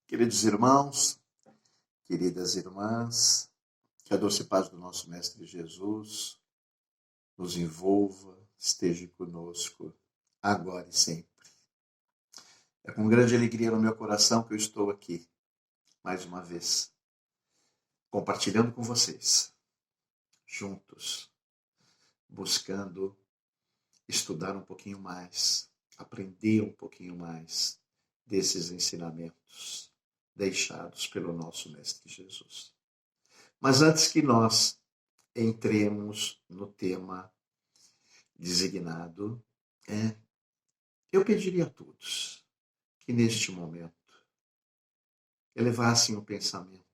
Queridos irmãos, queridas irmãs, que a doce paz do nosso Mestre Jesus nos envolva, esteja conosco, agora e sempre. É com grande alegria no meu coração que eu estou aqui, mais uma vez, compartilhando com vocês, juntos, buscando estudar um pouquinho mais, aprender um pouquinho mais desses ensinamentos deixados pelo nosso Mestre Jesus. Mas antes que nós entremos no tema designado, eu pediria a todos que neste momento elevassem o pensamento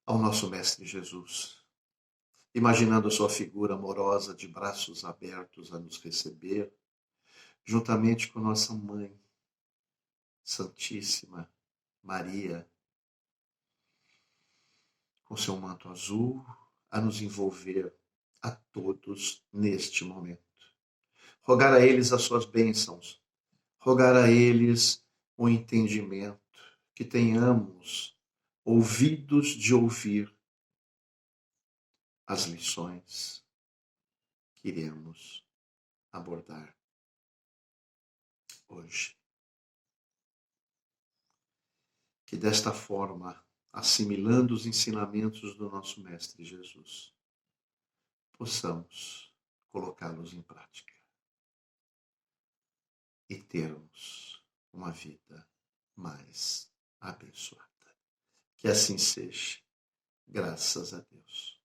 ao nosso Mestre Jesus, imaginando a sua figura amorosa de braços abertos a nos receber, juntamente com nossa Mãe Santíssima Maria, com seu manto azul, a nos envolver a todos neste momento. Rogar a eles as suas bênçãos, rogar a eles o entendimento, que tenhamos ouvidos de ouvir as lições que iremos abordar hoje. Que desta forma, assimilando os ensinamentos do nosso Mestre Jesus, possamos colocá-los em prática e termos uma vida mais abençoada. Que assim seja, graças a Deus.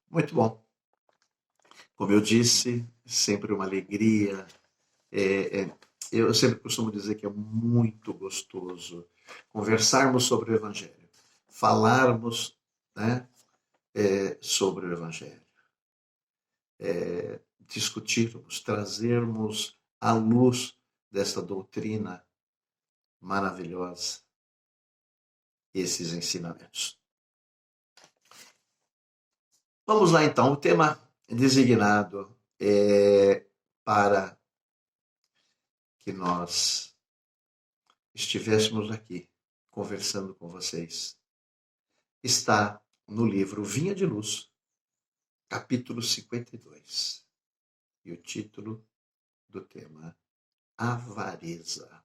Muito bom. Como eu disse, sempre uma alegria. Eu sempre costumo dizer que é muito gostoso conversarmos sobre o Evangelho, falarmos, sobre o Evangelho, discutirmos, trazermos à luz desta doutrina maravilhosa esses ensinamentos. Vamos lá então, o tema designado para que nós estivéssemos aqui conversando com vocês está no livro Vinha de Luz, capítulo 52, e o título do tema, Avareza.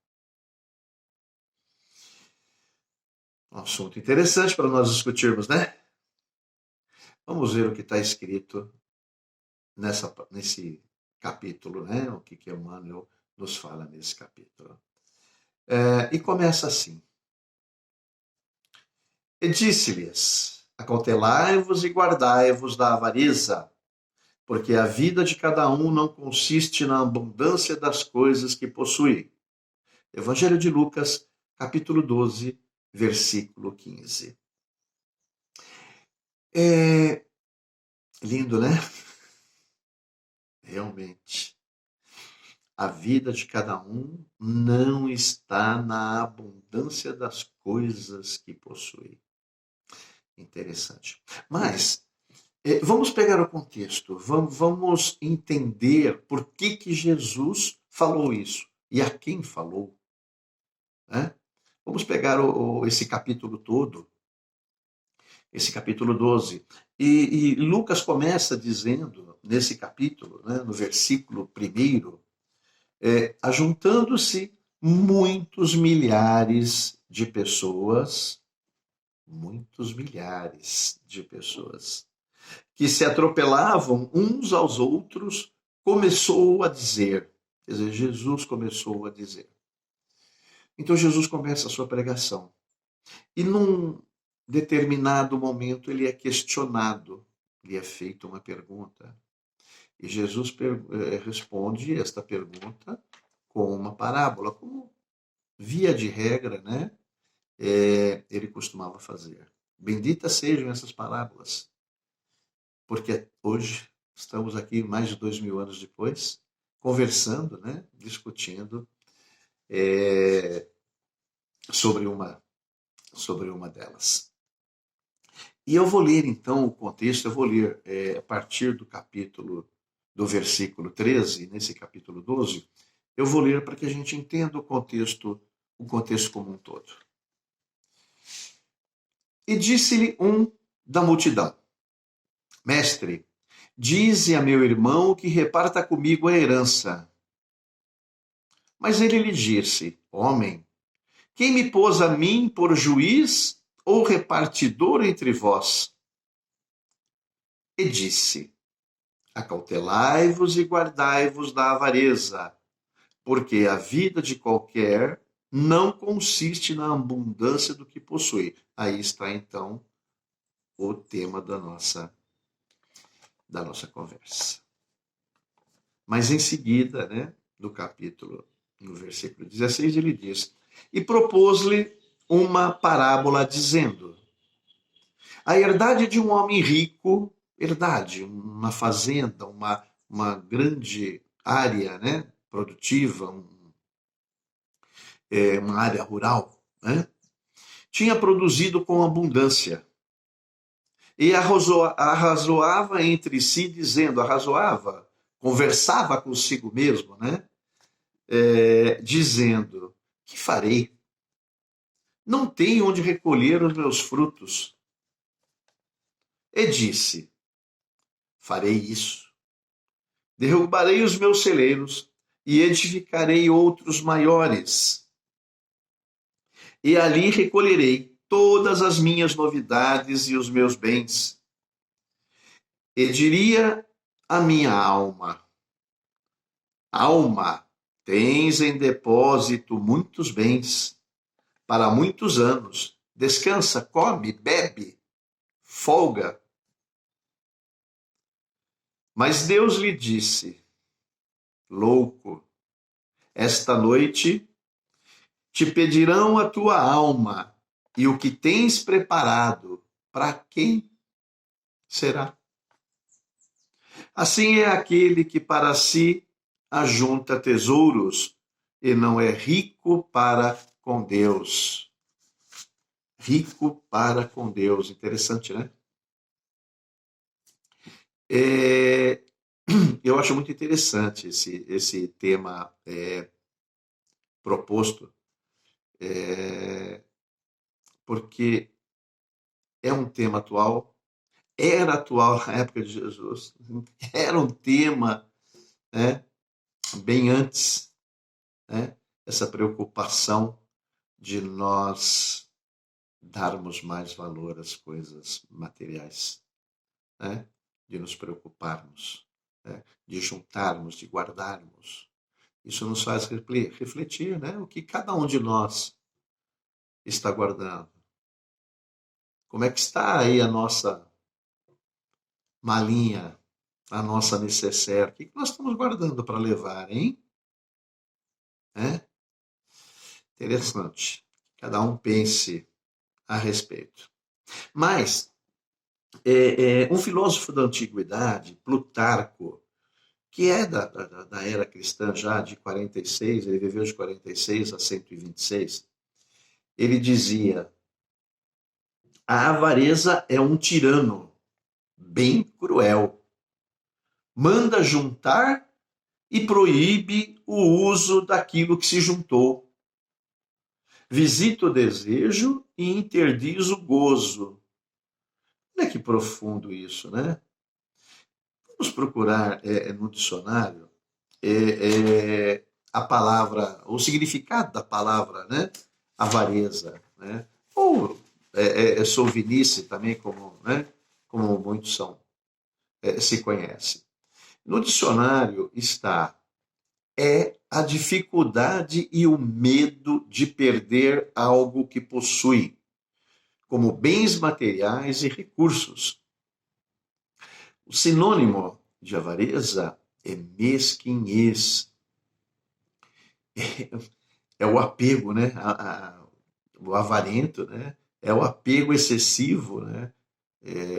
Um assunto interessante para nós discutirmos, né? Vamos ver o que está escrito nesse capítulo, né? O que Emmanuel nos fala nesse capítulo. E começa assim. E disse-lhes, acautelai-vos e guardai-vos da avareza, porque a vida de cada um não consiste na abundância das coisas que possui. Evangelho de Lucas, capítulo 12, versículo 15. Lindo, né? Realmente. A vida de cada um não está na abundância das coisas que possui. Interessante. Mas vamos pegar o contexto, vamos entender por que Jesus falou isso e a quem falou. Né? Vamos pegar esse capítulo todo, esse capítulo 12. E Lucas começa dizendo, nesse capítulo, né, no versículo 1, ajuntando-se muitos milhares de pessoas, que se atropelavam uns aos outros, começou a dizer. Quer dizer, Jesus começou a dizer. Então Jesus começa a sua pregação. E num determinado momento ele é questionado, lhe é feita uma pergunta. E Jesus responde esta pergunta com uma parábola, como via de regra, né? Ele costumava fazer. Benditas sejam essas parábolas, porque hoje estamos aqui mais de 2000 anos depois, conversando, né? Discutindo sobre uma delas. E eu vou ler, então, o contexto, eu vou ler a partir do versículo 13, nesse capítulo 12, eu vou ler para que a gente entenda o contexto o contexto como um todo. E disse-lhe um da multidão: Mestre, dize a meu irmão que reparta comigo a herança. Mas ele lhe disse: Homem, quem me pôs a mim por juiz ou repartidor entre vós? E disse: Acautelai-vos e guardai-vos da avareza, porque a vida de qualquer não consiste na abundância do que possui. Aí está, então, o tema da nossa conversa. Mas em seguida, né, no versículo 16, ele diz: E propôs-lhe uma parábola dizendo: A herdade de um homem rico, herdade, uma fazenda, uma grande área, né, produtiva, uma área rural, né, tinha produzido com abundância. E arrazoava entre si, dizendo, conversava consigo mesmo, né? Dizendo, que farei? Não tenho onde recolher os meus frutos. E disse, farei isso. Derrubarei os meus celeiros e edificarei outros maiores. E ali recolherei todas as minhas novidades e os meus bens. E diria a minha alma, alma, tens em depósito muitos bens para muitos anos. Descansa, come, bebe, folga. Mas Deus lhe disse, louco, esta noite te pedirão a tua alma e o que tens preparado, para quem será? Assim é aquele que para si ajunta tesouros e não é rico para com Deus. Rico para com Deus. Interessante, né? Eu acho muito interessante esse tema proposto, porque é um tema atual, era atual na época de Jesus, era um tema, né, bem antes, né, essa preocupação de nós darmos mais valor às coisas materiais, né, de nos preocuparmos, né, de juntarmos, de guardarmos. Isso nos faz refletir, né, o que cada um de nós está guardando. Como é que está aí a nossa malinha, a nossa necessaire? O que nós estamos guardando para levar, hein? Interessante. Cada um pense a respeito. Mas, um filósofo da antiguidade, Plutarco, que é da era cristã já, de 46, ele viveu de 46 a 126, ele dizia, a avareza é um tirano, bem cruel. Manda juntar e proíbe o uso daquilo que se juntou. Visita o desejo e interdiz o gozo. Olha que profundo isso, né? Vamos procurar no dicionário a palavra, o significado da palavra, né? Avareza, né? Ou solvinice também, como muitos se conhecem. No dicionário está a dificuldade e o medo de perder algo que possui, como bens materiais e recursos. O sinônimo de avareza é mesquinhez. É o apego, né? O avarento, né? É o apego excessivo, né?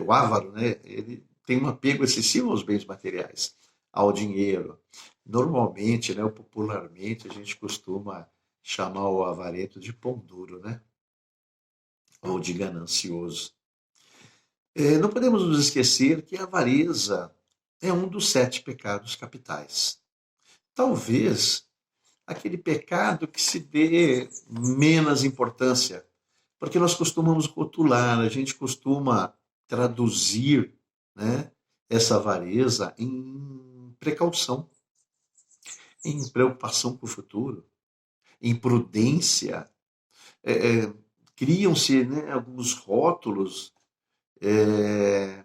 O avaro, né? Ele tem um apego excessivo aos bens materiais, ao dinheiro. Normalmente, né, popularmente, a gente costuma chamar o avarento de pão duro, né? Ou de ganancioso. Não podemos nos esquecer que a avareza é um dos 7 pecados capitais. Talvez aquele pecado que se dê menos importância, porque nós costumamos rotular, a gente costuma traduzir, né, essa avareza em precaução, em preocupação com o futuro, em prudência. É, é, Criam-se, né, alguns rótulos, é,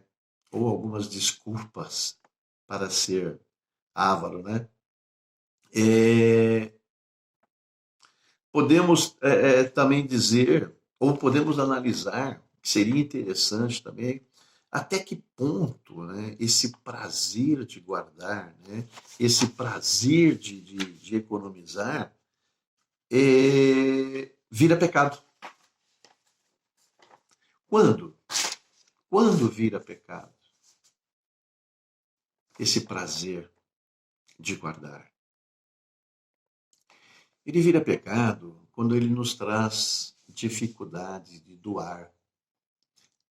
ou algumas desculpas para ser avaro, né? É, Podemos também dizer, ou podemos analisar, que seria interessante também, até que ponto, né, esse prazer de guardar, né, esse prazer de economizar, vira pecado. Quando? Quando vira pecado? Esse prazer de guardar. Ele vira pecado quando ele nos traz dificuldade de doar,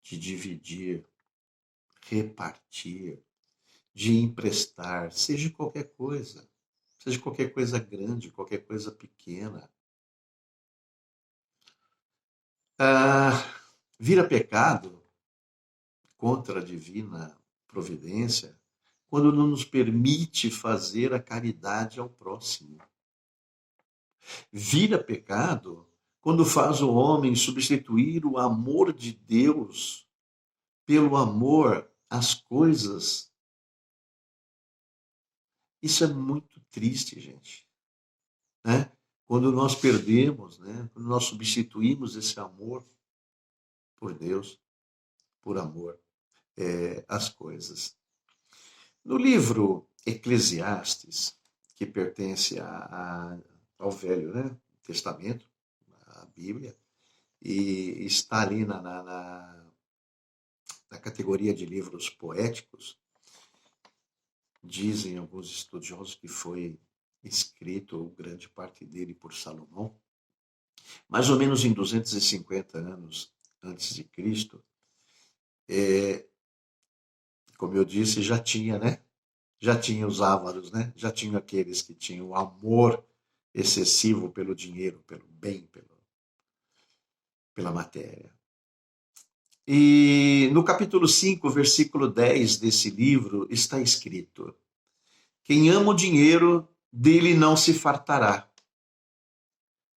de dividir, repartir, de emprestar, seja qualquer coisa grande, qualquer coisa pequena. Vira pecado contra a divina providência quando não nos permite fazer a caridade ao próximo. Vira pecado quando faz o homem substituir o amor de Deus pelo amor às coisas. Isso é muito triste, gente, né? Quando nós perdemos, né? Quando nós substituímos esse amor por Deus, por amor às coisas. No livro Eclesiastes, que pertence ao Velho, né, Testamento, a Bíblia, e está ali na categoria de livros poéticos, dizem alguns estudiosos que foi escrito, grande parte dele, por Salomão, mais ou menos em 250 anos antes de Cristo. Como eu disse, já tinha, né? Já tinha os ávaros, né? Já tinha aqueles que tinham amor excessivo pelo dinheiro, pelo bem, pela matéria. E no capítulo 5, versículo 10 desse livro, está escrito: quem ama o dinheiro, dele não se fartará.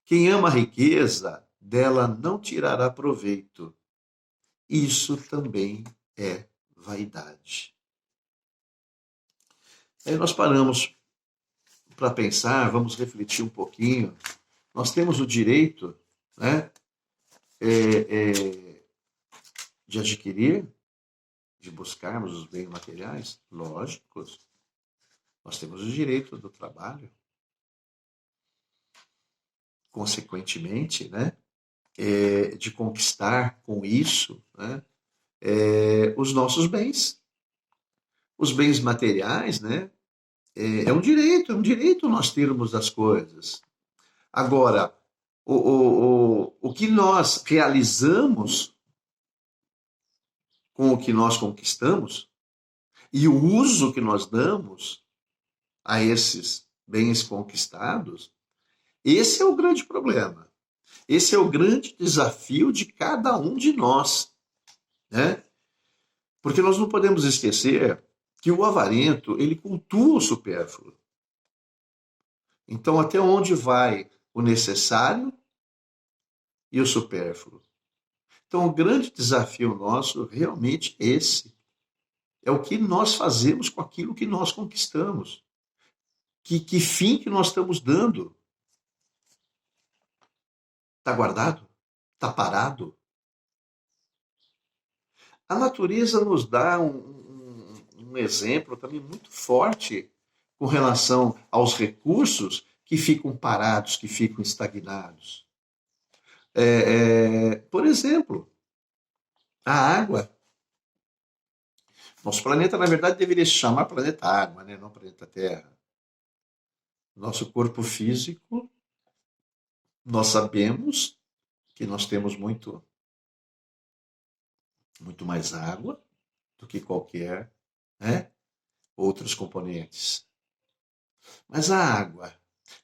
Quem ama a riqueza, dela não tirará proveito. Isso também é vaidade. Aí nós paramos para pensar, vamos refletir um pouquinho. Nós temos o direito, né, de adquirir, de buscarmos os bens materiais, lógicos. Nós temos o direito do trabalho. Consequentemente, né, de conquistar com isso, né, os nossos bens. Os bens materiais, né, é um direito nós termos as coisas. Agora, o que nós realizamos com o que nós conquistamos e o uso que nós damos a esses bens conquistados, esse é o grande problema. Esse é o grande desafio de cada um de nós, né? Porque nós não podemos esquecer que o avarento, ele cultua o supérfluo. Então, até onde vai o necessário e o supérfluo? Então, o grande desafio nosso realmente é esse. É o que nós fazemos com aquilo que nós conquistamos. Que fim que nós estamos dando? Está guardado? Está parado? A natureza nos dá um exemplo também muito forte com relação aos recursos que ficam parados, que ficam estagnados. Por exemplo, a água. Nosso planeta, na verdade, deveria se chamar planeta água, né? Não planeta Terra. Nosso corpo físico, nós sabemos que nós temos muito mais água do que qualquer, né, outros componentes. Mas a água,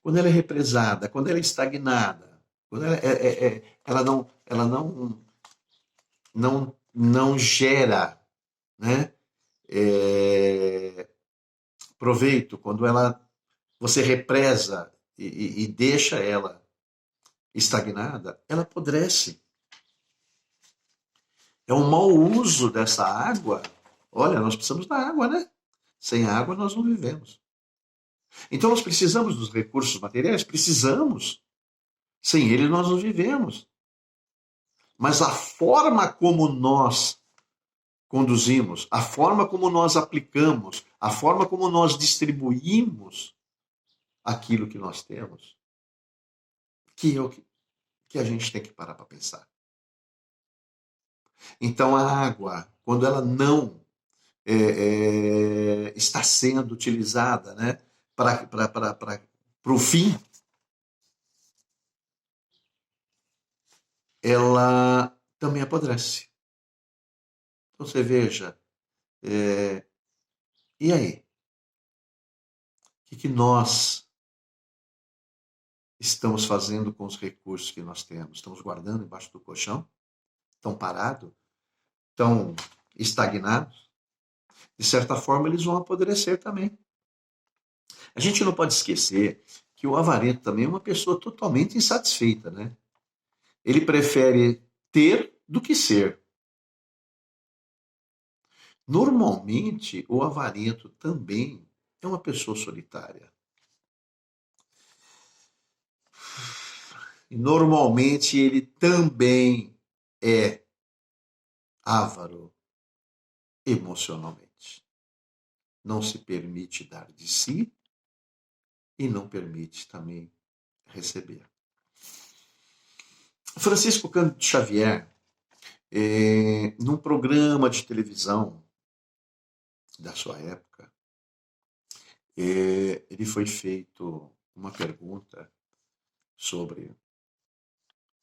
quando ela é represada, quando ela é estagnada, quando ela não gera, né, é, proveito, quando você represa e deixa ela estagnada, ela apodrece. É um mau uso dessa água. Olha, nós precisamos da água, né? Sem água nós não vivemos. Então nós precisamos dos recursos materiais? Precisamos. Sem eles nós não vivemos. Mas a forma como nós conduzimos, a forma como nós aplicamos, a forma como nós distribuímos aquilo que nós temos, que é o que a gente tem que parar para pensar. Então a água, quando ela não está sendo utilizada, né, para o fim, ela também apodrece. Então você veja, e aí? O que nós estamos fazendo com os recursos que nós temos? Estamos guardando embaixo do colchão? Estão parados? Estão estagnados? De certa forma, eles vão apodrecer também. A gente não pode esquecer que o avarento também é uma pessoa totalmente insatisfeita, né? Ele prefere ter do que ser. Normalmente, o avarento também é uma pessoa solitária. E normalmente ele também é avaro emocionalmente. Não se permite dar de si e não permite também receber. Francisco Cândido Xavier, num programa de televisão da sua época, ele foi feito uma pergunta sobre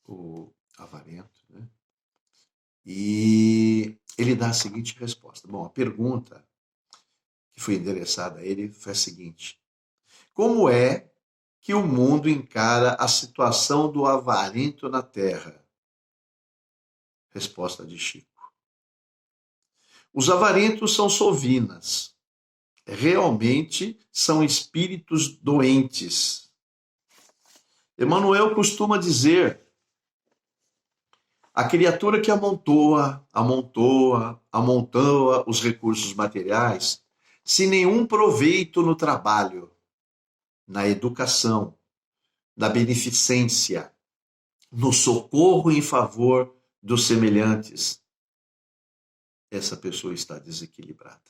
o avarento, né? E ele dá a seguinte resposta. Bom, a pergunta que foi endereçada a ele foi a seguinte: como é que o mundo encara a situação do avarento na Terra? Resposta de Chico: os avarentos são sovinas. Realmente são espíritos doentes. Emmanuel costuma dizer: a criatura que amontoa os recursos materiais, sem nenhum proveito no trabalho, na educação, na beneficência, no socorro em favor dos semelhantes, essa pessoa está desequilibrada.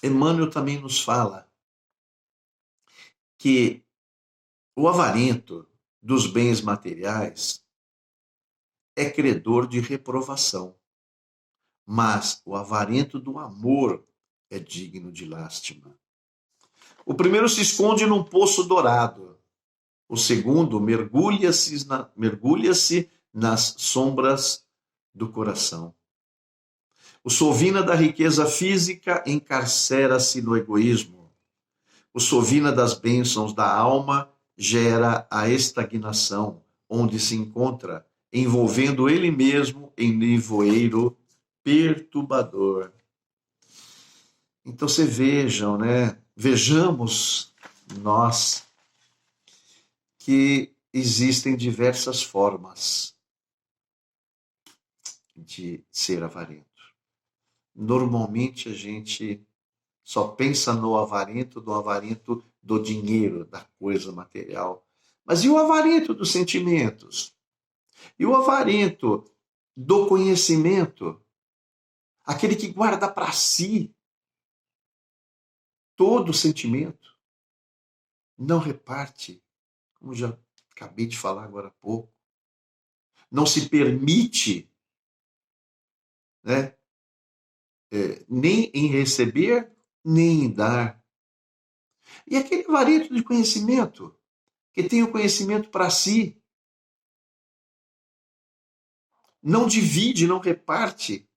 Emmanuel também nos fala que o avarento dos bens materiais é credor de reprovação, mas o avarento do amor é digno de lástima. O primeiro se esconde num poço dourado, o segundo mergulha-se nas sombras do coração. O sovina da riqueza física encarcera-se no egoísmo. O sovina das bênçãos da alma gera a estagnação, onde se encontra, envolvendo ele mesmo em nevoeiro perturbador. Então você vejam, né? Vejamos nós que existem diversas formas de ser avarento. Normalmente a gente só pensa no avarento do dinheiro, da coisa material. Mas e o avarento dos sentimentos? E o avarento do conhecimento? Aquele que guarda para si todo o sentimento, não reparte, como já acabei de falar agora há pouco, não se permite, né, nem em receber, nem em dar. E aquele avarento de conhecimento, que tem o conhecimento para si, não divide, não reparte,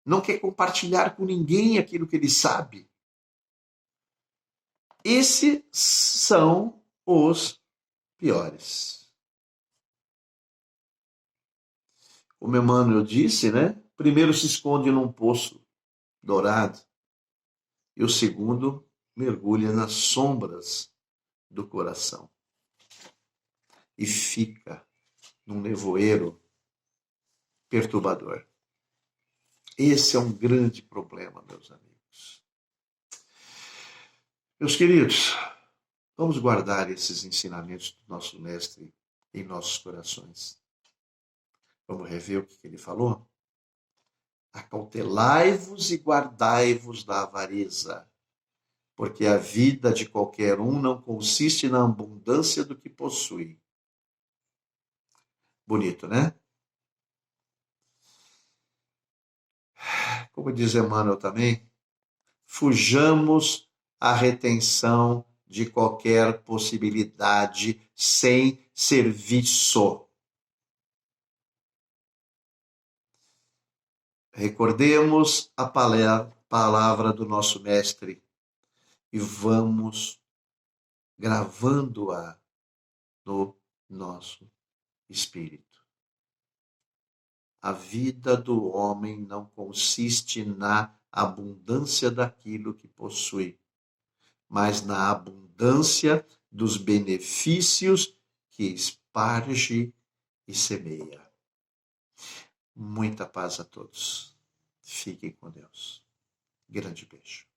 não quer compartilhar com ninguém aquilo que ele sabe. Esses são os piores. Como Emmanuel disse, né? Primeiro se esconde num poço dourado e o segundo mergulha nas sombras do coração e fica num nevoeiro perturbador. Esse é um grande problema, meus amigos. Meus queridos, vamos guardar esses ensinamentos do nosso mestre em nossos corações. Vamos rever o que ele falou? Acautelai-vos e guardai-vos da avareza, porque a vida de qualquer um não consiste na abundância do que possui. Bonito, né? Como diz Emmanuel também, fujamos à retenção de qualquer possibilidade sem serviço. Recordemos a palavra do nosso mestre e vamos gravando-a no nosso espírito. A vida do homem não consiste na abundância daquilo que possui, mas na abundância dos benefícios que esparge e semeia. Muita paz a todos. Fiquem com Deus. Grande beijo.